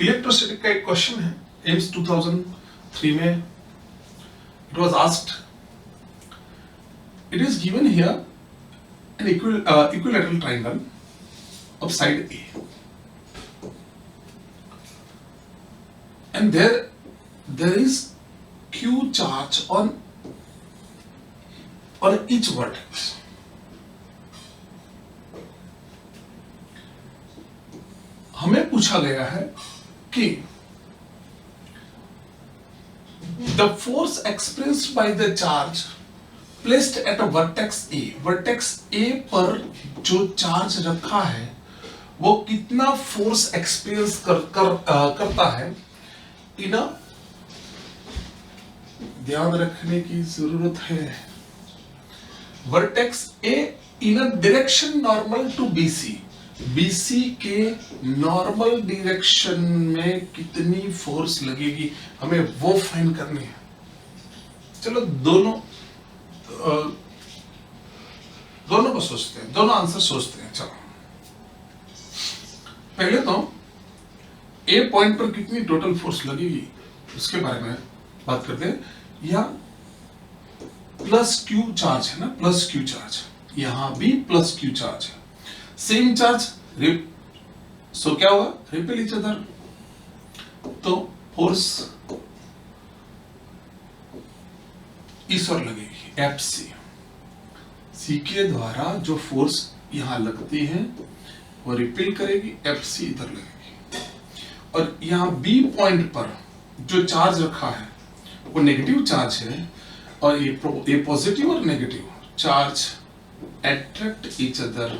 Electrostatic का एक question है, एम्स 2003 में it was asked, it is given here an equilateral triangle of side A, and there is Q charge on each vertex. हमें पूछा गया है कि the force expressed by the charge placed at a vertex A, vertex A पर जो charge रखा है वो कितना फोर्स एक्सपीरियंस करता है इन ध्यान रखने की जरूरत है, vertex A in a direction normal to BC, BC के नॉर्मल डायरेक्शन में कितनी फोर्स लगेगी, हमें वो फाइंड करनी है। चलो दोनों को सोचते हैं, दोनों आंसर सोचते हैं। चलो पहले तो ए पॉइंट पर कितनी टोटल फोर्स लगेगी उसके बारे में बात करते हैं। या प्लस क्यू चार्ज है ना, प्लस क्यू चार्ज, यहां भी प्लस क्यू चार्ज है, सेम चार्ज, सो क्या होगा, रिपेल ईच अदर, तो फोर्स इस ओर लगेगी एफ सी, सी के द्वारा जो फोर्स यहां लगती है वो रिपेल करेगी, एफ सी इधर लगेगी, और यहां बी पॉइंट पर जो चार्ज रखा है वो नेगेटिव चार्ज है, और ये पॉजिटिव और negative charge attract each other,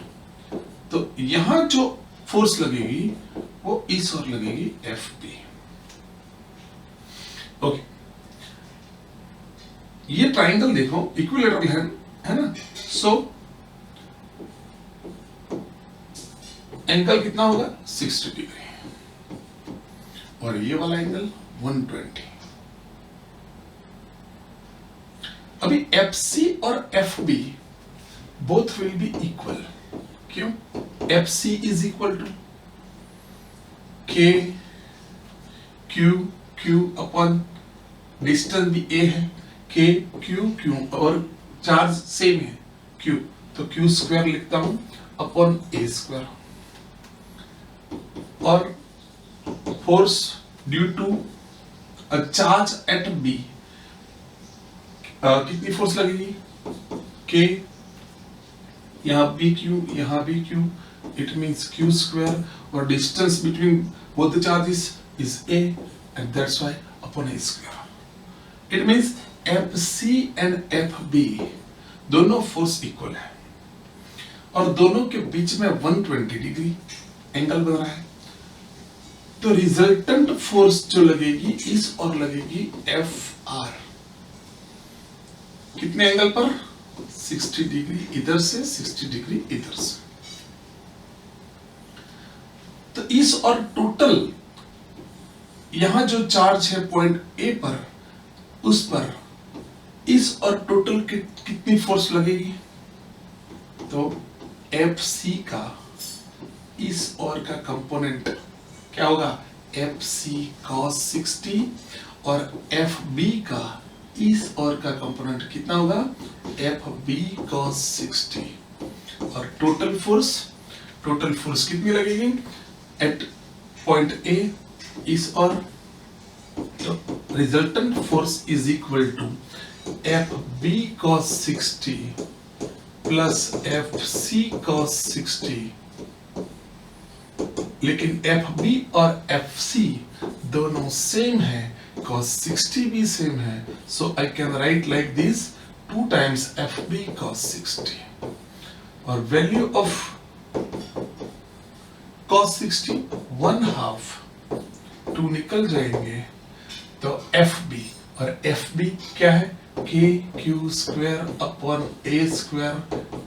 तो यहां जो फोर्स लगेगी वो इस ओर लगेगी, एफ बी। ओके, ये ट्राइंगल देखो इक्विलेटरल है ना, सो एंगल कितना होगा 60 डिग्री, और ये वाला एंगल 120। अभी एफ सी और F B both will be equal, क्यों, F C is equal to K Q, Q upon distance भी ए है, के क्यू क्यू, और चार्ज सेम है क्यू, तो क्यू स्क्वायर लिखता हूं अपॉन ए स्क्वायर, और force due to a charge at B, कितनी फोर्स लगेगी, के, यहां बी क्यू, यहां B Q, it means Q square, और distance between both the charges is A, and that's why upon A square, it means F C and F B दोनों force equal है, और दोनों के बीच में 120 degree angle बन रहा है, तो रिजल्टेंट फोर्स जो लगेगी इस और लगेगी एफ आर, कितने एंगल पर, 60 डिग्री इधर से, 60 डिग्री इधर से, तो इस और टोटल यहां जो चार्ज है पॉइंट ए पर, उस पर इस और टोटल कितनी फोर्स लगेगी, तो एफ सी का इस और का कंपोनेंट क्या होगा, एफ सी cos 60, और एफ बी का इस और का कंपोनेंट कितना होगा, एफ बी cos 60, और टोटल फोर्स कितनी लगेगी एट पॉइंट ए इस और, तो resultant force is equal to F B cos 60 plus F C cos 60, लेकिन एफ बी और एफ सी दोनों सेम है, cos 60 भी सेम है, so I can write like this 2 times F B cos 60, और वैल्यू ऑफ cos 60 1/2 2 निकल जाएंगे, तो एफ बी, और एफ बी क्या है, K Q square upon A square,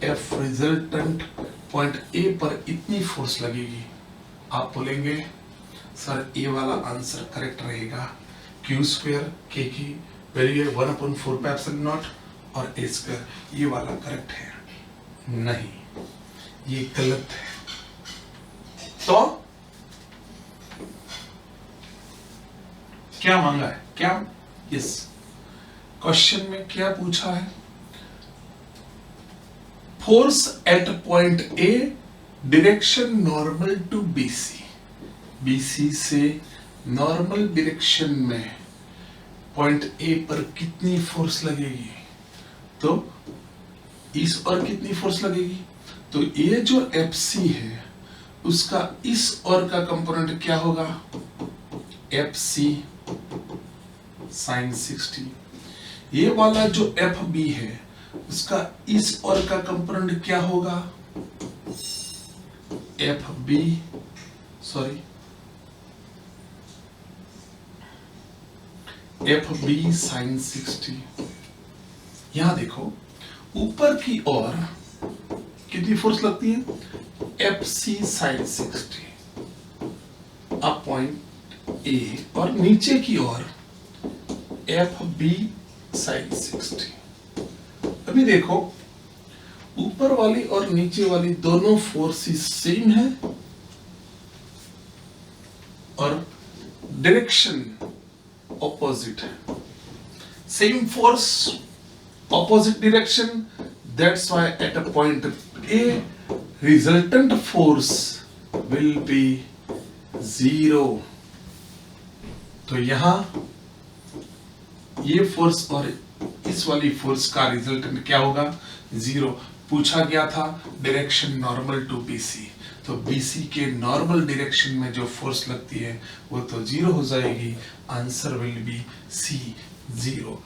F resultant point A पर इतनी फोर्स लगेगी, आप बोलेंगे सर ए वाला आंसर करेक्ट रहेगा, क्यू स्क्वायर के की वैल्यू 1/4πε0 और ए स्क्वायर, ये वाला करेक्ट है, नहीं, ये गलत है। तो क्या मांगा है, क्या, यस, क्वेश्चन में क्या पूछा है, force at point A direction normal to BC, BC से नॉर्मल डायरेक्शन में पॉइंट ए पर कितनी फोर्स लगेगी, तो इस और कितनी फोर्स लगेगी, तो ये जो एफसी है उसका इस और का कंपोनेंट क्या होगा, एफसी साइन 60, ये वाला जो एफ बी है उसका इस और का कंपोनेंट क्या होगा, F B, sorry, F B sine 60। यहां देखो ऊपर की ओर कितनी फोर्स लगती है, F C sine 60 up point A, और नीचे की ओर एफ बी साइन 60। अभी देखो ऊपर वाली और नीचे वाली दोनों फोर्सेस सेम है और डायरेक्शन ऑपोजिट है, same force opposite direction, that's why at a point A resultant force will be 0। तो यहां ये फोर्स और इस वाली फोर्स का रिजल्टेंट क्या होगा, 0। पूछा गया था डायरेक्शन नॉर्मल टू बीसी, तो बीसी के नॉर्मल डायरेक्शन में जो फोर्स लगती है वो तो 0 हो जाएगी, answer will be C 0।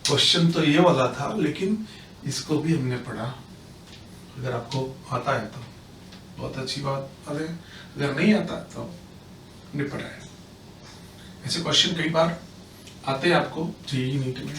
Question तो ये वाला था लेकिन इसको भी हमने पढ़ा, अगर आपको आता है तो बहुत अच्छी बात, अगर नहीं आता तो नहीं पढ़ा है। ऐसे क्वेश्चन कई बार आते हैं आपको जेईई नीट में।